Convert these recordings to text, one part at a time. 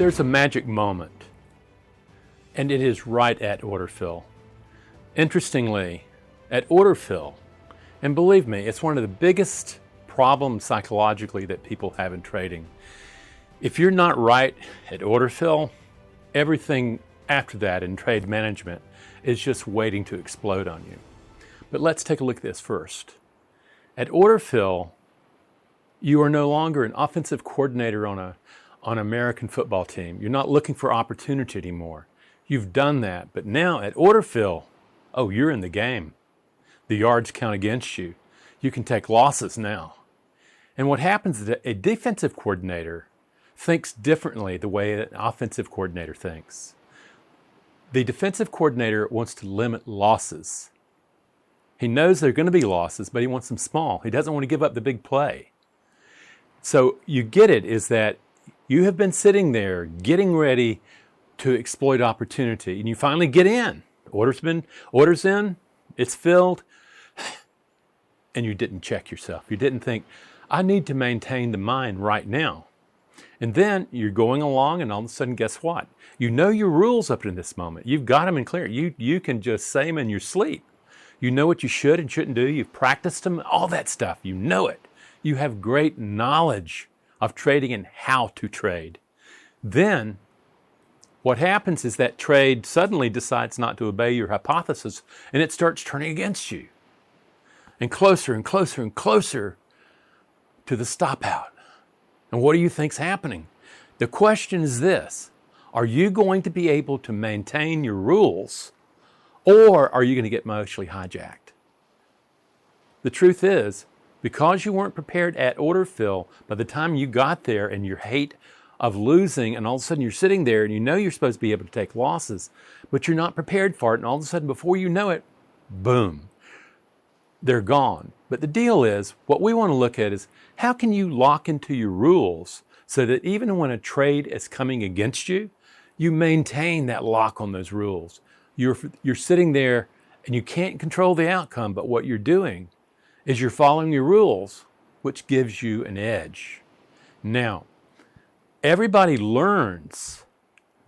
There's a magic moment, and it is right at order fill. Interestingly, at order fill, and believe me, it's one of the biggest problems psychologically that people have in trading. If you're not right at order fill, everything after that in trade management is just waiting to explode on you. But let's take a look at this first. At order fill, you are no longer an offensive coordinator on an American football team. You're not looking for opportunity anymore. You've done that, but now at order fill, oh, you're in the game. The yards count against you. You can take losses now. And what happens is that a defensive coordinator thinks differently the way an offensive coordinator thinks. The defensive coordinator wants to limit losses. He knows there are going to be losses, but he wants them small. He doesn't want to give up the big play. So you get it, is that you have been sitting there getting ready to exploit opportunity, and you finally get in. Order's in, it's filled, and you didn't check yourself. You didn't think, I need to maintain the mind right now. And then you're going along, and all of a sudden, guess what? You know your rules up to this moment. You've got them in clear. You can just say them in your sleep. You know what you should and shouldn't do. You've practiced them, all that stuff. You know it. You have great knowledge of trading and how to trade. Then what happens is that trade suddenly decides not to obey your hypothesis, and it starts turning against you. And closer and closer and closer to the stop out. And what do you think's happening? The question is this: are you going to be able to maintain your rules, or are you going to get emotionally hijacked? The truth is, because you weren't prepared at order fill, by the time you got there and your hate of losing, and all of a sudden you're sitting there and you know you're supposed to be able to take losses, but you're not prepared for it, and all of a sudden before you know it, boom, they're gone. But the deal is, what we want to look at is, how can you lock into your rules so that even when a trade is coming against you, you maintain that lock on those rules. You're sitting there and you can't control the outcome, but what you're doing is you're following your rules, which gives you an edge. Now, everybody learns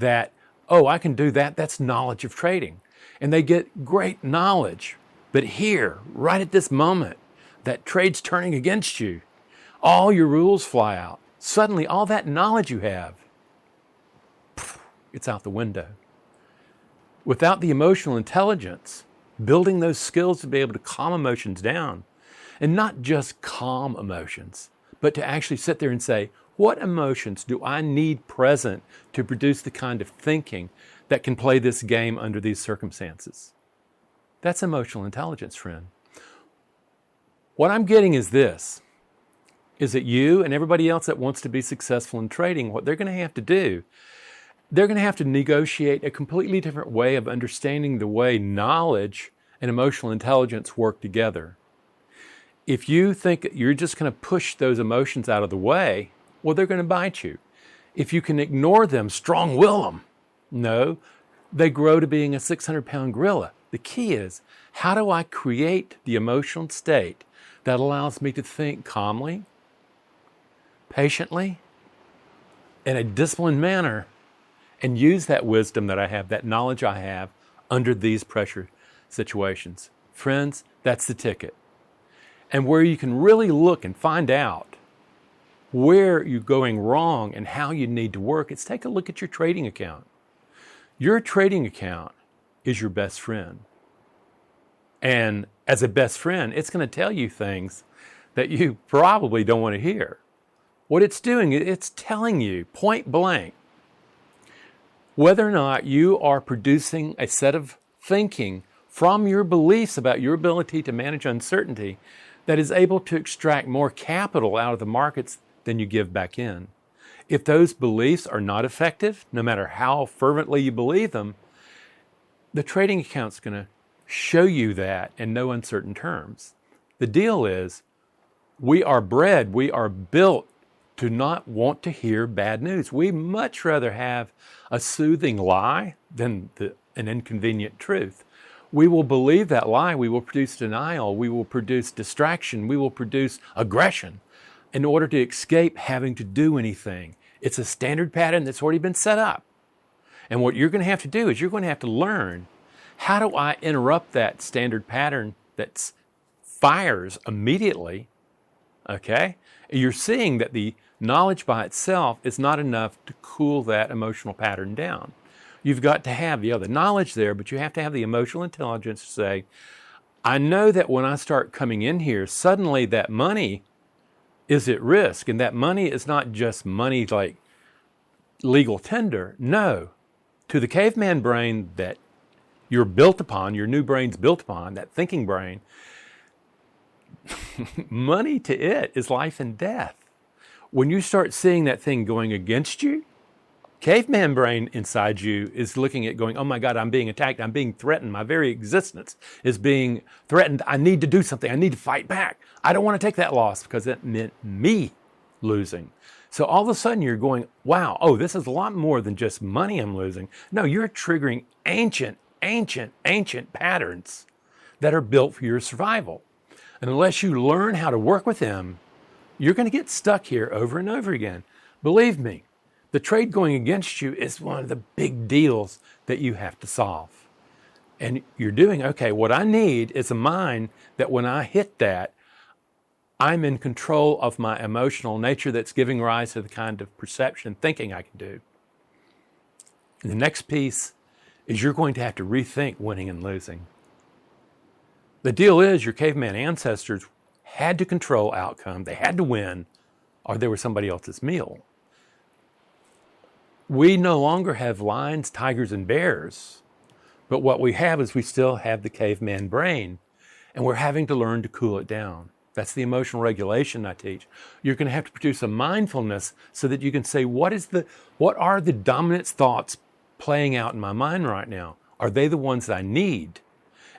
that, oh, I can do that. That's knowledge of trading. And they get great knowledge. But here, right at this moment, that trade's turning against you. All your rules fly out. Suddenly, all that knowledge you have, it's out the window. Without the emotional intelligence, building those skills to be able to calm emotions down, and not just calm emotions, but to actually sit there and say, what emotions do I need present to produce the kind of thinking that can play this game under these circumstances? That's emotional intelligence, friend. What I'm getting is this, is that you and everybody else that wants to be successful in trading, what they're going to have to do, they're going to have to negotiate a completely different way of understanding the way knowledge and emotional intelligence work together. If you think you're just going to push those emotions out of the way, well, they're going to bite you. If you can ignore them, strong will them. No, they grow to being a 600-pound gorilla. The key is, how do I create the emotional state that allows me to think calmly, patiently, in a disciplined manner, and use that wisdom that I have, that knowledge I have, under these pressure situations? Friends, that's the ticket. And where you can really look and find out where you're going wrong and how you need to work, is take a look at your trading account. Your trading account is your best friend. And as a best friend, it's going to tell you things that you probably don't want to hear. What it's doing, it's telling you point blank whether or not you are producing a set of thinking from your beliefs about your ability to manage uncertainty that is able to extract more capital out of the markets than you give back in. If those beliefs are not effective, no matter how fervently you believe them, the trading account's going to show you that in no uncertain terms. The deal is, we are built to not want to hear bad news. We much rather have a soothing lie than an inconvenient truth. We will believe that lie. We will produce denial. We will produce distraction. We will produce aggression in order to escape having to do anything. It's a standard pattern that's already been set up. And what you're going to have to do is you're going to have to learn, how do I interrupt that standard pattern that fires immediately? Okay? You're seeing that the knowledge by itself is not enough to cool that emotional pattern down. You've got to have the other knowledge there, but you have to have the emotional intelligence to say, I know that when I start coming in here, suddenly that money is at risk. And that money is not just money like legal tender. No. To the caveman brain that you're built upon, your new brain's built upon, that thinking brain, money to it is life and death. When you start seeing that thing going against you, caveman brain inside you is looking at going, oh my God, I'm being attacked. I'm being threatened. My very existence is being threatened. I need to do something. I need to fight back. I don't want to take that loss because it meant me losing. So all of a sudden you're going, wow, oh, this is a lot more than just money I'm losing. No, you're triggering ancient patterns that are built for your survival. And unless you learn how to work with them, you're going to get stuck here over and over again. Believe me, the trade going against you is one of the big deals that you have to solve. And you're doing, okay, what I need is a mind that when I hit that, I'm in control of my emotional nature that's giving rise to the kind of perception and thinking I can do. And the next piece is you're going to have to rethink winning and losing. The deal is your caveman ancestors had to control outcome. They had to win, or they were somebody else's meal. We no longer have lions, tigers, and bears, but what we have is we still have the caveman brain, and we're having to learn to cool it down. That's the emotional regulation I teach. You're going to have to produce a mindfulness so that you can say, what are the dominant thoughts playing out in my mind right now? Are they the ones that I need?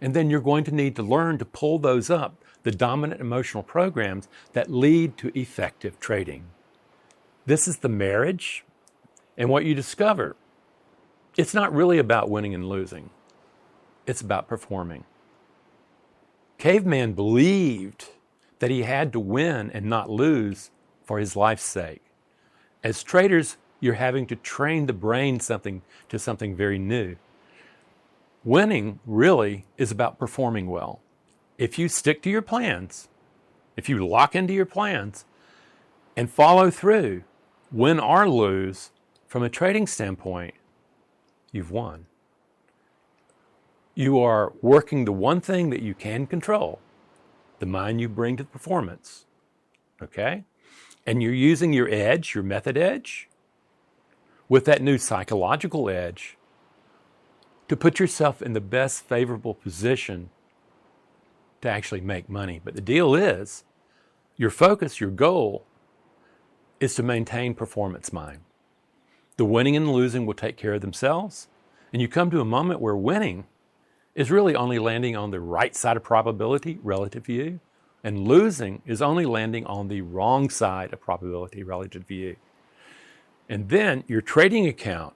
And then you're going to need to learn to pull those up, the dominant emotional programs that lead to effective trading. This is the marriage. And what you discover, it's not really about winning and losing. It's about performing. Caveman believed that he had to win and not lose for his life's sake. As traders, you're having to train the brain to something very new. Winning really is about performing well. If you stick to your plans, if you lock into your plans and follow through, win or lose, from a trading standpoint, you've won. You are working the one thing that you can control, the mind you bring to the performance, okay? And you're using your edge, your method edge, with that new psychological edge to put yourself in the best favorable position to actually make money. But the deal is, your focus, your goal, is to maintain performance mind. The winning and losing will take care of themselves, and you come to a moment where winning is really only landing on the right side of probability relative to you, and losing is only landing on the wrong side of probability relative to you. And then your trading account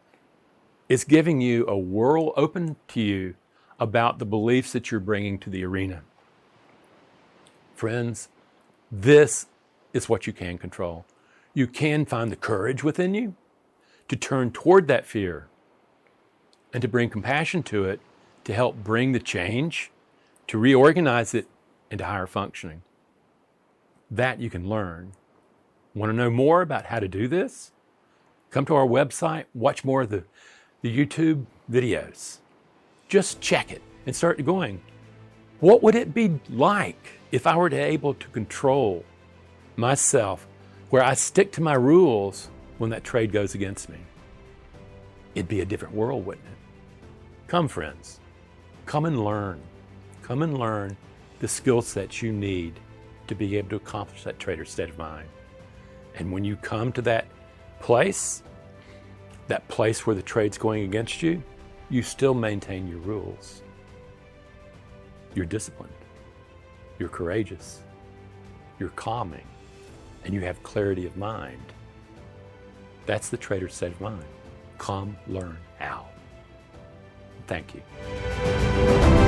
is giving you a whirl open to you about the beliefs that you're bringing to the arena. Friends, this is what you can control. You can find the courage within you to turn toward that fear and to bring compassion to it, to help bring the change, to reorganize it into higher functioning. That you can learn. Want to know more about how to do this? Come to our website, watch more of the YouTube videos. Just check it and start going, what would it be like if I were able to control myself where I stick to my rules when that trade goes against me? It'd be a different world, wouldn't it? Come, friends. Come and learn. Come and learn the skill sets you need to be able to accomplish that trader state of mind. And when you come to that place where the trade's going against you, you still maintain your rules. You're disciplined. You're courageous. You're calming. And you have clarity of mind. That's the trader state of mind. Come learn how. Thank you.